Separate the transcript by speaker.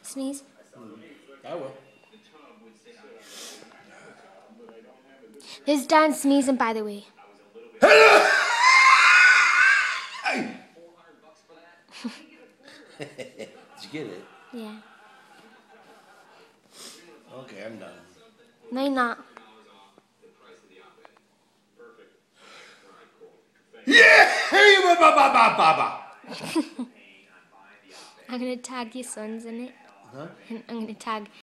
Speaker 1: Sneeze.
Speaker 2: I will.
Speaker 1: This is Dan sneezing, by the way.
Speaker 2: Did you get it?
Speaker 1: Yeah.
Speaker 2: Okay, I'm done.
Speaker 1: No, you're not.
Speaker 2: Yeah! Hey, ba.
Speaker 1: I'm gonna tag your sons in it.
Speaker 2: Huh?
Speaker 1: I'm gonna tag